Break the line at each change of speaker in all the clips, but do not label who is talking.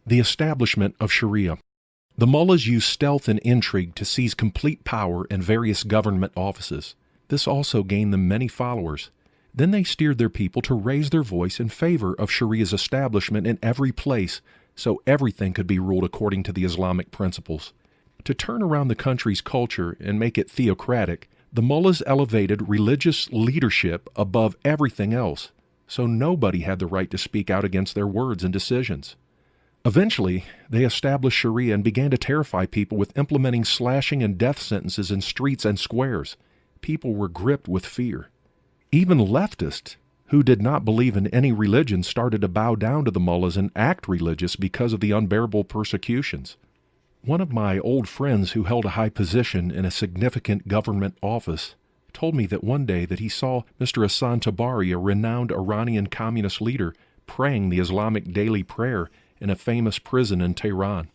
The establishment of Shari'a. The mullahs used stealth and intrigue to seize complete power in various government offices. This also gained them many followers. Then they steered their people to raise their voice in favor of Shari'a's establishment in every place, so everything could be ruled according to the Islamic principles. To turn around the country's culture and make it theocratic, the mullahs elevated religious leadership above everything else, so nobody had the right to speak out against their words and decisions. Eventually, they established Shari'a and began to terrify people with implementing slashing and death sentences in streets and squares. People were gripped with fear. Even leftists, who did not believe in any religion, started to bow down to the mullahs and act religious because of the unbearable persecutions. One of my old friends who held a high position in a significant government office told me that one day that he saw Mr. Hassan Tabari, a renowned Iranian communist leader, praying the Islamic daily prayer in a famous prison in Tehran.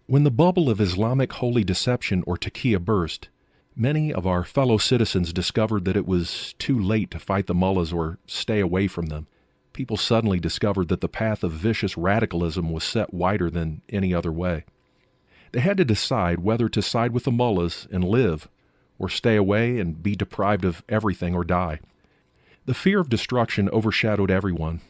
When the bubble of Islamic holy deception or taqiyya burst, many of our fellow citizens discovered that it was too late to fight the mullahs or stay away from them. People suddenly discovered that the path of vicious radicalism was set wider than any other way. They had to decide whether to side with the mullahs and live, or stay away and be deprived of everything or die. The fear of destruction overshadowed everyone.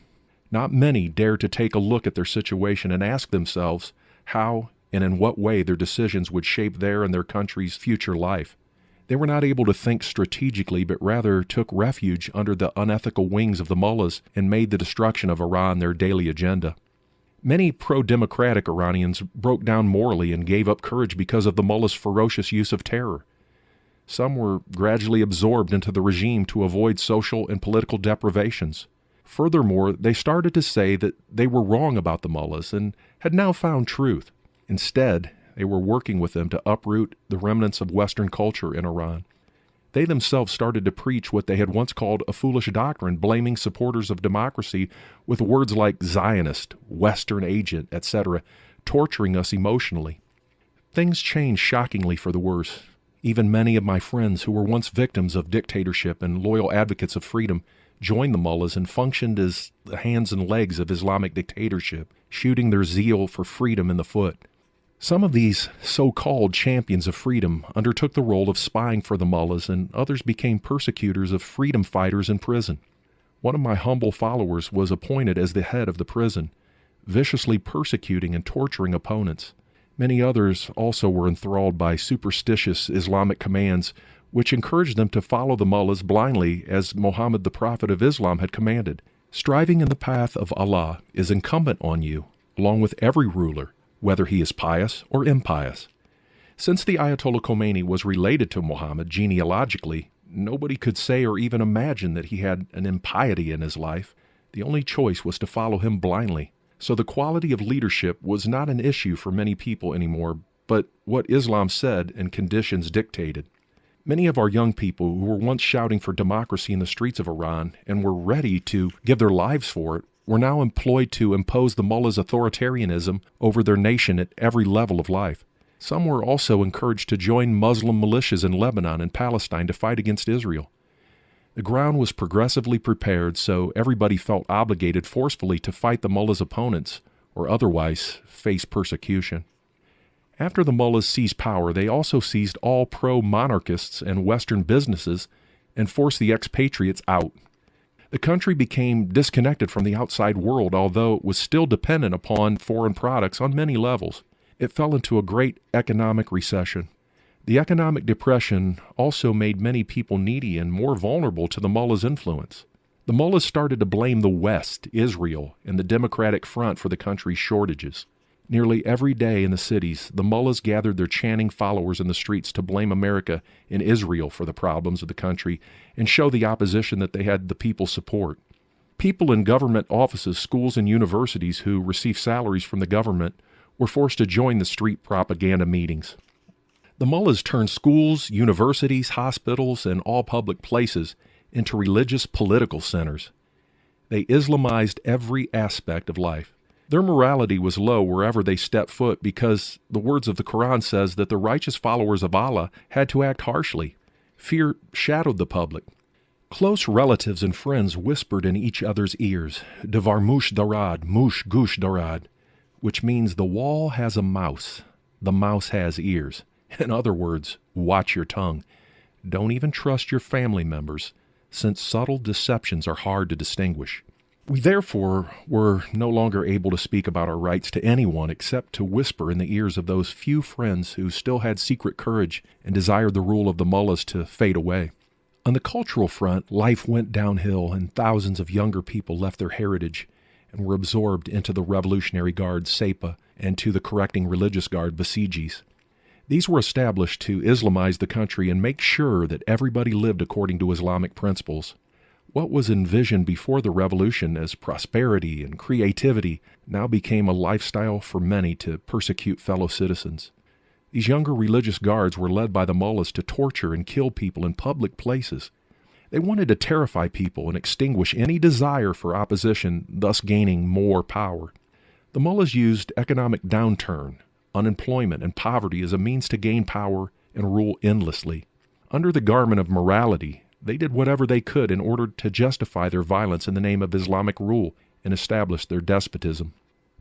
Not many dared to take a look at their situation and ask themselves how and in what way their decisions would shape their and their country's future life. They were not able to think strategically, but rather took refuge under the unethical wings of the mullahs and made the destruction of Iran their daily agenda. Many pro-democratic Iranians broke down morally and gave up courage because of the mullahs' ferocious use of terror. Some were gradually absorbed into the regime to avoid social and political deprivations. Furthermore, they started to say that they were wrong about the mullahs and had now found truth. Instead, they were working with them to uproot the remnants of Western culture in Iran. They themselves started to preach what they had once called a foolish doctrine, blaming supporters of democracy with words like Zionist, Western agent, etc., torturing us emotionally. Things changed shockingly for the worse. Even many of my friends who were once victims of dictatorship and loyal advocates of freedom joined the mullahs and functioned as the hands and legs of Islamic dictatorship, shooting their zeal for freedom in the foot. Some of these so-called champions of freedom undertook the role of spying for the mullahs, and others became persecutors of freedom fighters in prison. One of my humble followers was appointed as the head of the prison, viciously persecuting and torturing opponents. Many others also were enthralled by superstitious Islamic commands, which encouraged them to follow the mullahs blindly as Muhammad, the Prophet of Islam, had commanded. Striving in the path of Allah is incumbent on you, along with every ruler, whether he is pious or impious. Since the Ayatollah Khomeini was related to Muhammad genealogically, nobody could say or even imagine that he had an impiety in his life. The only choice was to follow him blindly. So the quality of leadership was not an issue for many people anymore, but what Islam said and conditions dictated. Many of our young people who were once shouting for democracy in the streets of Iran and were ready to give their lives for it were now employed to impose the mullahs' authoritarianism over their nation at every level of life. Some were also encouraged to join Muslim militias in Lebanon and Palestine to fight against Israel. The ground was progressively prepared, so everybody felt obligated forcefully to fight the mullahs' opponents or otherwise face persecution. After the mullahs seized power, they also seized all pro-monarchists and Western businesses and forced the expatriates out. The country became disconnected from the outside world, although it was still dependent upon foreign products on many levels. It fell into a great economic recession. The economic depression also made many people needy and more vulnerable to the mullahs' influence. The mullahs started to blame the West, Israel, and the Democratic Front for the country's shortages. Nearly every day in the cities, the mullahs gathered their chanting followers in the streets to blame America and Israel for the problems of the country and show the opposition that they had the people's support. People in government offices, schools, and universities who received salaries from the government were forced to join the street propaganda meetings. The mullahs turned schools, universities, hospitals, and all public places into religious political centers. They Islamized every aspect of life. Their morality was low wherever they stepped foot because the words of the Quran says that the righteous followers of Allah had to act harshly. Fear shadowed the public. Close relatives and friends whispered in each other's ears, Devar mush darad, mush gush darad, which means the wall has a mouse. The mouse has ears. In other words, watch your tongue. Don't even trust your family members, since subtle deceptions are hard to distinguish. We therefore were no longer able to speak about our rights to anyone except to whisper in the ears of those few friends who still had secret courage and desired the rule of the mullahs to fade away. On the cultural front, life went downhill and thousands of younger people left their heritage and were absorbed into the Revolutionary Guard Sepa and to the correcting religious guard Basijis. These were established to Islamize the country and make sure that everybody lived according to Islamic principles. What was envisioned before the revolution as prosperity and creativity now became a lifestyle for many to persecute fellow citizens. These younger religious guards were led by the mullahs to torture and kill people in public places. They wanted to terrify people and extinguish any desire for opposition, thus gaining more power. The mullahs used economic downturn, unemployment, and poverty as a means to gain power and rule endlessly. Under the garment of morality, they did whatever they could in order to justify their violence in the name of Islamic rule and establish their despotism.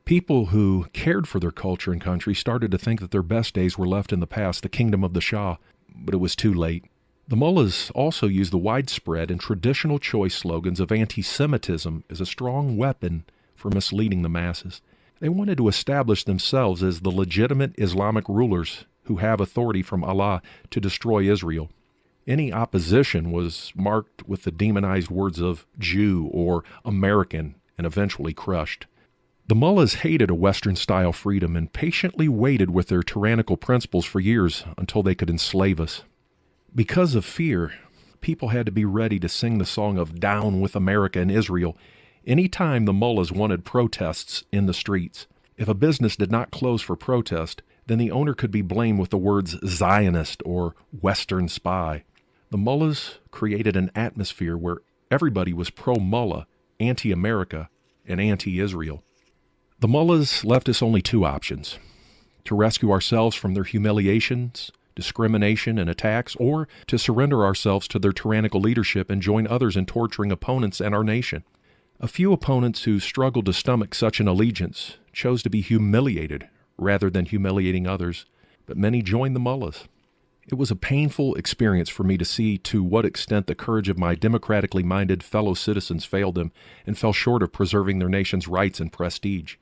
People who cared for their culture and country started to think that their best days were left in the past, the kingdom of the Shah, but it was too late. The mullahs also used the widespread and traditional choice slogans of anti-Semitism as a strong weapon for misleading the masses. They wanted to establish themselves as the legitimate Islamic rulers who have authority from Allah to destroy Israel. Any opposition was marked with the demonized words of Jew or American and eventually crushed. The mullahs hated a Western-style freedom and patiently waited with their tyrannical principles for years until they could enslave us. Because of fear, people had to be ready to sing the song of "Down with America and Israel" any time the mullahs wanted protests in the streets. If a business did not close for protest, then the owner could be blamed with the words Zionist or Western spy. The mullahs created an atmosphere where everybody was pro-mullah, anti-America, and anti-Israel. The mullahs left us only two options: to rescue ourselves from their humiliations, discrimination, and attacks, or to surrender ourselves to their tyrannical leadership and join others in torturing opponents and our nation. A few opponents who struggled to stomach such an allegiance chose to be humiliated rather than humiliating others, but many joined the mullahs. It was a painful experience for me to see to what extent the courage of my democratically minded fellow citizens failed them and fell short of preserving their nation's rights and prestige.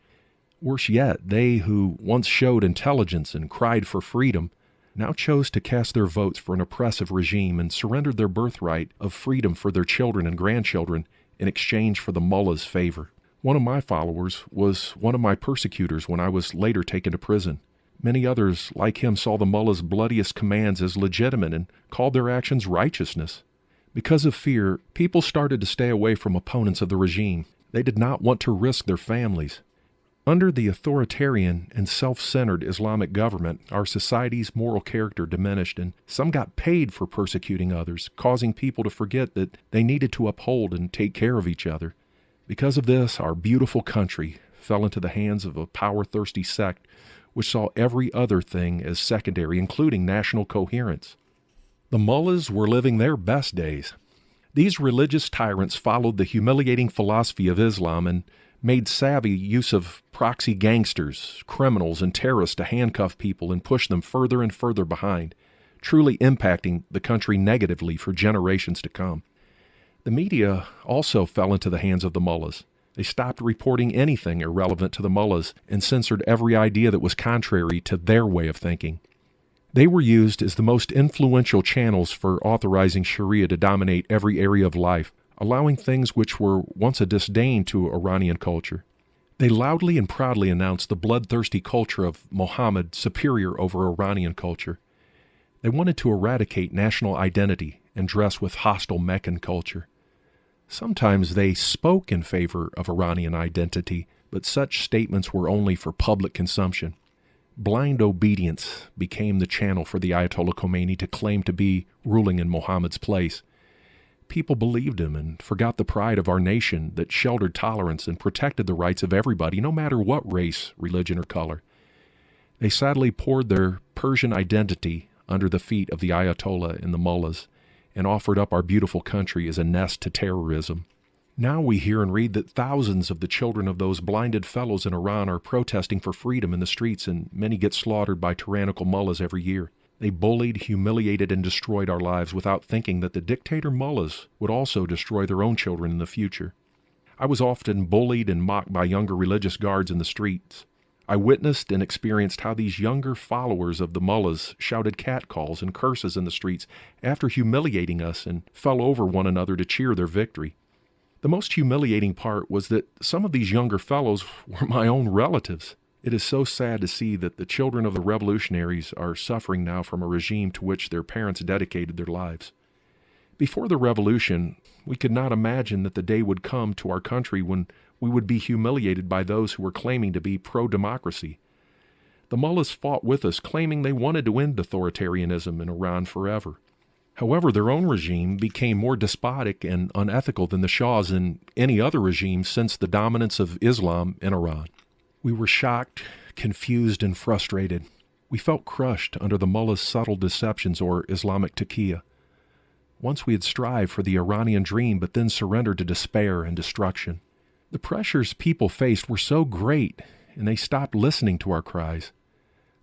Worse yet, they who once showed intelligence and cried for freedom now chose to cast their votes for an oppressive regime and surrendered their birthright of freedom for their children and grandchildren in exchange for the mullah's favor. One of my followers was one of my persecutors when I was later taken to prison. Many others, like him, saw the mullah's bloodiest commands as legitimate and called their actions righteousness. Because of fear, people started to stay away from opponents of the regime. They did not want to risk their families. Under the authoritarian and self-centered Islamic government, our society's moral character diminished, and some got paid for persecuting others, causing people to forget that they needed to uphold and take care of each other. Because of this, our beautiful country fell into the hands of a power-thirsty sect which saw every other thing as secondary, including national coherence. The mullahs were living their best days. These religious tyrants followed the humiliating philosophy of Islam and made savvy use of proxy gangsters, criminals, and terrorists to handcuff people and push them further and further behind, truly impacting the country negatively for generations to come. The media also fell into the hands of the mullahs. They stopped reporting anything irrelevant to the mullahs and censored every idea that was contrary to their way of thinking. They were used as the most influential channels for authorizing Shari'a to dominate every area of life, allowing things which were once a disdain to Iranian culture. They loudly and proudly announced the bloodthirsty culture of Muhammad superior over Iranian culture. They wanted to eradicate national identity and dress with hostile Meccan culture. Sometimes they spoke in favor of Iranian identity, but such statements were only for public consumption. Blind obedience became the channel for the Ayatollah Khomeini to claim to be ruling in Muhammad's place. People believed him and forgot the pride of our nation that sheltered tolerance and protected the rights of everybody, no matter what race, religion, or color. They sadly poured their Persian identity under the feet of the Ayatollah and the mullahs, and offered up our beautiful country as a nest to terrorism. Now we hear and read that thousands of the children of those blinded fellows in Iran are protesting for freedom in the streets, and many get slaughtered by tyrannical mullahs every year. They bullied, humiliated, and destroyed our lives without thinking that the dictator mullahs would also destroy their own children in the future. I was often bullied and mocked by younger religious guards in the streets. I witnessed and experienced how these younger followers of the mullahs shouted catcalls and curses in the streets after humiliating us and fell over one another to cheer their victory. The most humiliating part was that some of these younger fellows were my own relatives. It is so sad to see that the children of the revolutionaries are suffering now from a regime to which their parents dedicated their lives. Before the revolution, we could not imagine that the day would come to our country when we would be humiliated by those who were claiming to be pro-democracy. The mullahs fought with us, claiming they wanted to end authoritarianism in Iran forever. However, their own regime became more despotic and unethical than the Shah's and any other regime since the dominance of Islam in Iran. We were shocked, confused, and frustrated. We felt crushed under the mullahs' subtle deceptions or Islamic taqiyya. Once we had strived for the Iranian dream, but then surrendered to despair and destruction. The pressures people faced were so great, and they stopped listening to our cries.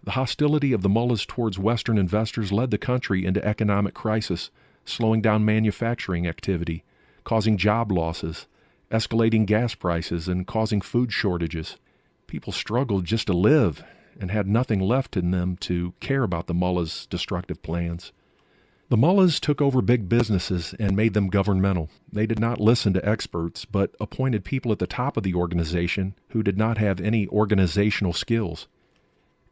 The hostility of the mullahs towards Western investors led the country into economic crisis, slowing down manufacturing activity, causing job losses, escalating gas prices, and causing food shortages. People struggled just to live and had nothing left in them to care about the mullahs' destructive plans. The mullahs took over big businesses and made them governmental. They did not listen to experts, but appointed people at the top of the organization who did not have any organizational skills.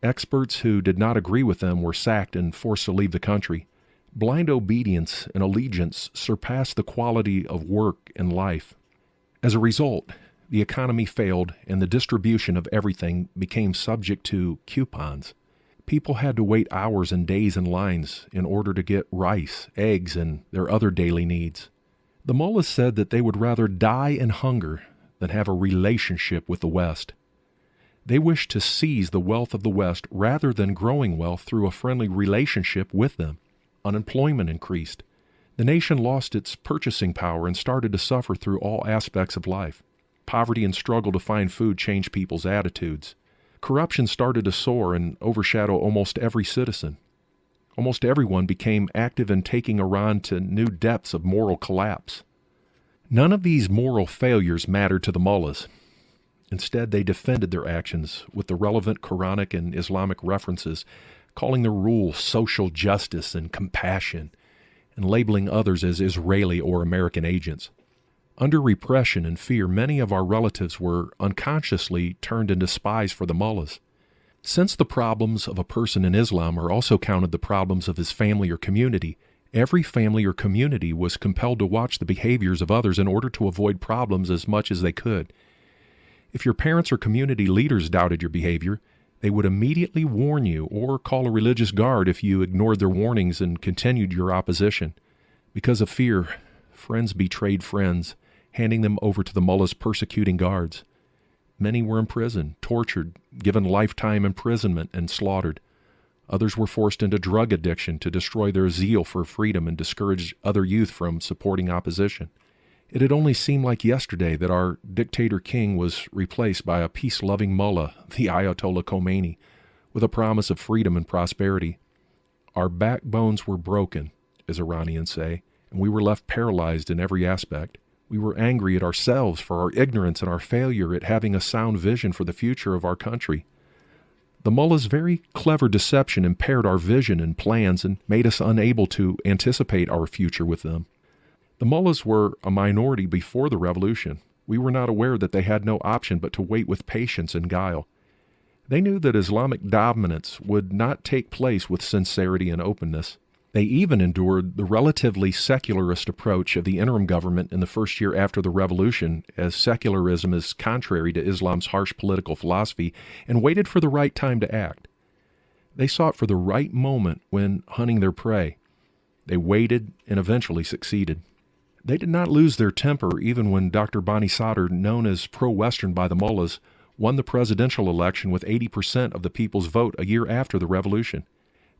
Experts who did not agree with them were sacked and forced to leave the country. Blind obedience and allegiance surpassed the quality of work and life. As a result, the economy failed and the distribution of everything became subject to coupons. People had to wait hours and days in lines in order to get rice, eggs, and their other daily needs. The mullahs said that they would rather die in hunger than have a relationship with the West. They wished to seize the wealth of the West rather than growing wealth through a friendly relationship with them. Unemployment increased. The nation lost its purchasing power and started to suffer through all aspects of life. Poverty and struggle to find food changed people's attitudes. Corruption started to soar and overshadow almost every citizen. Almost everyone became active in taking Iran to new depths of moral collapse. None of these moral failures mattered to the mullahs. Instead, they defended their actions with the relevant Quranic and Islamic references, calling the rule social justice and compassion, and labeling others as Israeli or American agents. Under repression and fear, many of our relatives were unconsciously turned into spies for the mullahs. Since the problems of a person in Islam are also counted the problems of his family or community, every family or community was compelled to watch the behaviors of others in order to avoid problems as much as they could. If your parents or community leaders doubted your behavior, they would immediately warn you or call a religious guard if you ignored their warnings and continued your opposition. Because of fear, friends betrayed friends, handing them over to the mullahs' persecuting guards. Many were imprisoned, tortured, given lifetime imprisonment, and slaughtered. Others were forced into drug addiction to destroy their zeal for freedom and discourage other youth from supporting opposition. It had only seemed like yesterday that our dictator king was replaced by a peace-loving mullah, the Ayatollah Khomeini, with a promise of freedom and prosperity. Our backbones were broken, as Iranians say, and we were left paralyzed in every aspect. We were angry at ourselves for our ignorance and our failure at having a sound vision for the future of our country. The mullah's very clever deception impaired our vision and plans and made us unable to anticipate our future with them. The mullahs were a minority before the revolution. We were not aware that they had no option but to wait with patience and guile. They knew that Islamic dominance would not take place with sincerity and openness. They even endured the relatively secularist approach of the interim government in the first year after the revolution, as secularism is contrary to Islam's harsh political philosophy, and waited for the right time to act. They sought for the right moment when hunting their prey. They waited and eventually succeeded. They did not lose their temper even when Dr. Bani Sadr, known as pro-Western by the mullahs, won the presidential election with 80% of the people's vote a year after the revolution.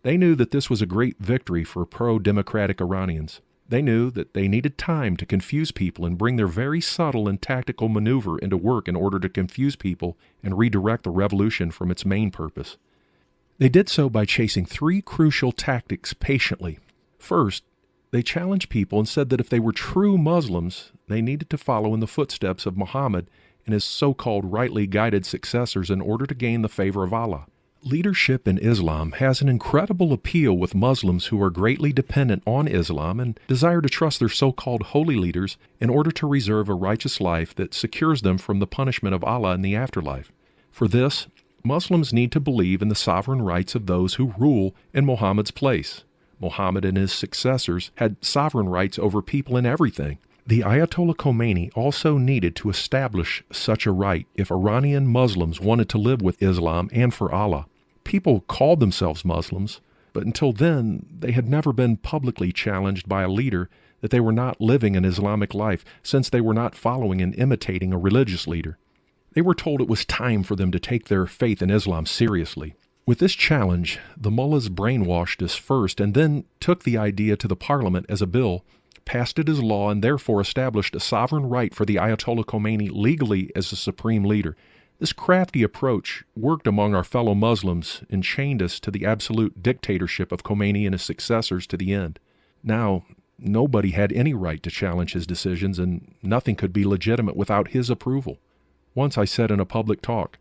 They knew that this was a great victory for pro-democratic Iranians. They knew that they needed time to confuse people and bring their very subtle and tactical maneuver into work in order to confuse people and redirect the revolution from its main purpose. They did so by chasing three crucial tactics patiently. First, they challenged people and said that if they were true Muslims, they needed to follow in the footsteps of Muhammad and his so-called rightly guided successors in order to gain the favor of Allah. Leadership in Islam has an incredible appeal with Muslims who are greatly dependent on Islam and desire to trust their so-called holy leaders in order to reserve a righteous life that secures them from the punishment of Allah in the afterlife. For this, Muslims need to believe in the sovereign rights of those who rule in Muhammad's place. Muhammad and his successors had sovereign rights over people and everything. The Ayatollah Khomeini also needed to establish such a right if Iranian Muslims wanted to live with Islam and for Allah. People called themselves Muslims, but until then, they had never been publicly challenged by a leader that they were not living an Islamic life, since they were not following and imitating a religious leader. They were told it was time for them to take their faith in Islam seriously. With this challenge, the mullahs brainwashed us first and then took the idea to the parliament as a bill, passed it as law, and therefore established a sovereign right for the Ayatollah Khomeini legally as the supreme leader. This crafty approach worked among our fellow Muslims and chained us to the absolute dictatorship of Khomeini and his successors to the end. Now, nobody had any right to challenge his decisions, and nothing could be legitimate without his approval. Once I said in a public talk,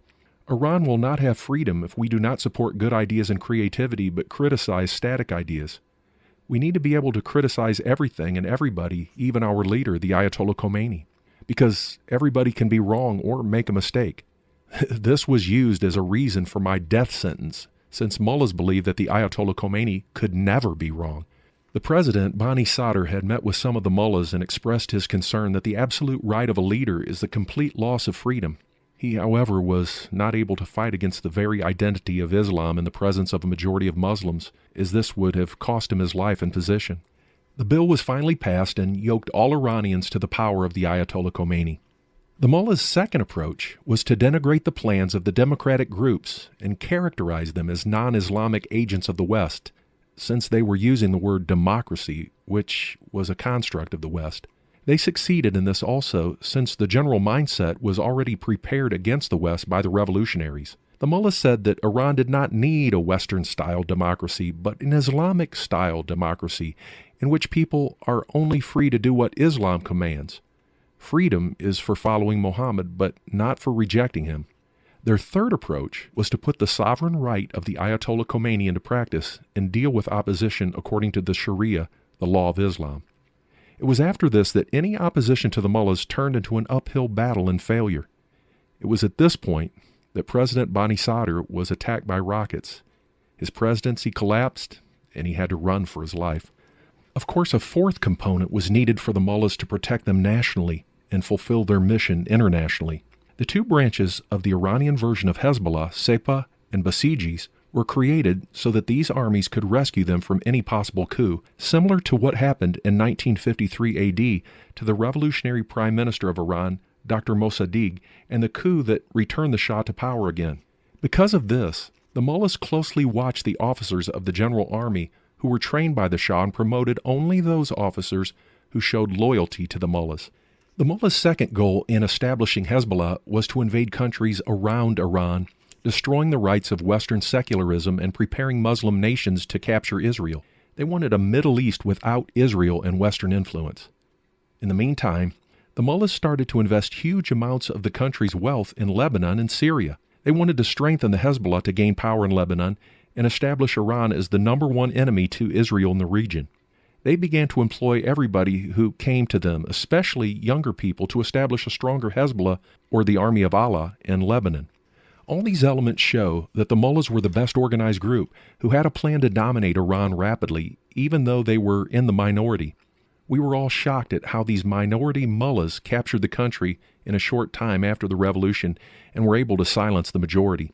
Iran will not have freedom if we do not support good ideas and creativity but criticize static ideas. We need to be able to criticize everything and everybody, even our leader, the Ayatollah Khomeini, because everybody can be wrong or make a mistake. This was used as a reason for my death sentence, since mullahs believe that the Ayatollah Khomeini could never be wrong. The president, Bani Sadr, had met with some of the mullahs and expressed his concern that the absolute right of a leader is the complete loss of freedom. He, however, was not able to fight against the very identity of Islam in the presence of a majority of Muslims, as this would have cost him his life and position. The bill was finally passed and yoked all Iranians to the power of the Ayatollah Khomeini. The mullah's second approach was to denigrate the plans of the democratic groups and characterize them as non-Islamic agents of the West, since they were using the word democracy, which was a construct of the West. They succeeded in this also, since the general mindset was already prepared against the West by the revolutionaries. The mullahs said that Iran did not need a Western-style democracy, but an Islamic-style democracy, in which people are only free to do what Islam commands. Freedom is for following Muhammad, but not for rejecting him. Their third approach was to put the sovereign right of the Ayatollah Khomeini into practice and deal with opposition according to the Shari'a, the law of Islam. It was after this that any opposition to the mullahs turned into an uphill battle and failure. It was at this point that President Bani Sadr was attacked by rockets. His presidency collapsed, and he had to run for his life. Of course, a fourth component was needed for the mullahs to protect them nationally and fulfill their mission internationally. The two branches of the Iranian version of Hezbollah, Sepah and Basijis, were created so that these armies could rescue them from any possible coup, similar to what happened in 1953 AD to the revolutionary Prime Minister of Iran, Dr. Mossadegh, and the coup that returned the Shah to power again. Because of this, the mullahs closely watched the officers of the General Army who were trained by the Shah and promoted only those officers who showed loyalty to the mullahs. The mullahs' second goal in establishing Hezbollah was to invade countries around Iran, destroying the rights of Western secularism and preparing Muslim nations to capture Israel. They wanted a Middle East without Israel and Western influence. In the meantime, the mullahs started to invest huge amounts of the country's wealth in Lebanon and Syria. They wanted to strengthen the Hezbollah to gain power in Lebanon and establish Iran as the number one enemy to Israel in the region. They began to employ everybody who came to them, especially younger people, to establish a stronger Hezbollah, or the Army of Allah, in Lebanon. All these elements show that the mullahs were the best organized group who had a plan to dominate Iran rapidly, even though they were in the minority. We were all shocked at how these minority mullahs captured the country in a short time after the revolution and were able to silence the majority.